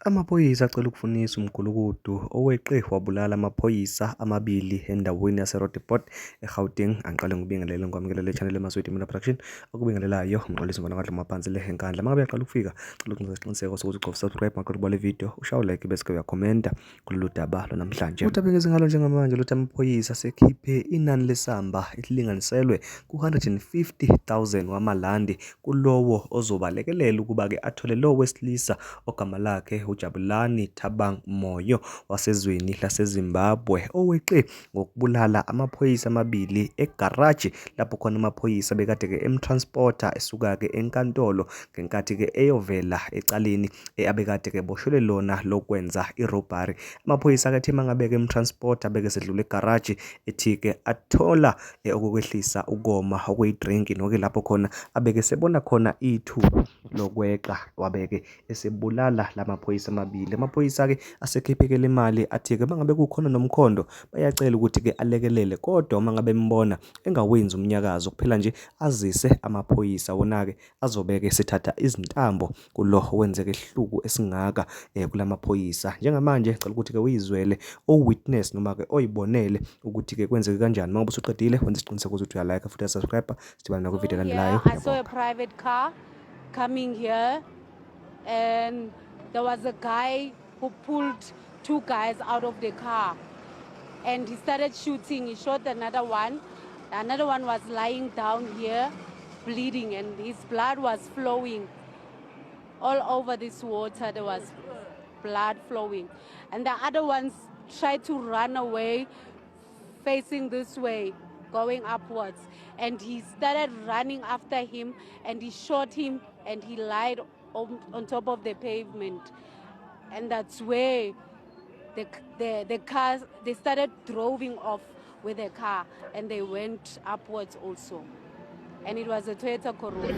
Amaphoyisa acela ukufunisa umgulukudu oweqe wabulala amaphoyisa amabili endaweni yaseRoodepoort eGauteng. Angiqale ngibingelele ngokwamukela le channel eMasweti Media Production okubingelelayo umxolisi ngibonakala ngaphansi le enkandla. Mangabe uyaqala ukufika cela uqinisekise isiqiniseko sokuthi ucofa subscribe maqoqo le video ushaye like bese ke uyakhomenta kulolu daba namhlanje. Udaba ngezingalo njengamanje luthi amaphoyisa sekhiphe inani lesamba elilinganiselwe ku-150,000 wamalandi kulowo ozobalekelela ukuba ke athole lo wesilisa ogama lakhe uJabulani Thabang Moyo wasezweni laseZimbabwe oweqe ngokubulala amaphoyisa amabili egaraji lapho khona amaphoyisa bekade ke emtransporter esuka ke enkantolo ngenkathi ke eyovela ecaleni abekade ke boshelwe lona lokwenza irobbery. Amaphoyisa ke thema ngabe ke emtransporter beke sedlula egaraji ethi ke athola okukwehlisa ukoma okuyidrink noke lapho khona abeke sebona khona ithuba lokweqa wabeke esebulala lamaphoyisa amabili. Amaphoyisa ke asekhiphekele imali athi ke mangabe kukhona nomkhondo bayacela ukuthi ke alekelele, kodwa mangabe mbona engawenzi umnyakazo kuphela nje azise amaphoyisa wona ke azobeke sethatha izintambo kulo wenzeke ihluku esingaka kulamaphoyisa. Njengamanje ngicela ukuthi ke uyizwele owitness noma ke oyibonele ukuthi ke kwenzeke kanjani. Mangabe usuqedile wenza isiqiniseko ukuthi uyalike futhi subscribe sidibana na ku video landelayo. I saw a private car coming here and there was a guy who pulled two guys out of the car and he started shooting. He shot another one was lying down here bleeding and his blood was flowing all over this water. There was blood flowing and the other ones tried to run away facing this way going upwards, and he started running after him and he shot him and he lied on top of the pavement, and that's where the cars, they started driving off with the car and they went upwards also, and it was a Toyota Corolla.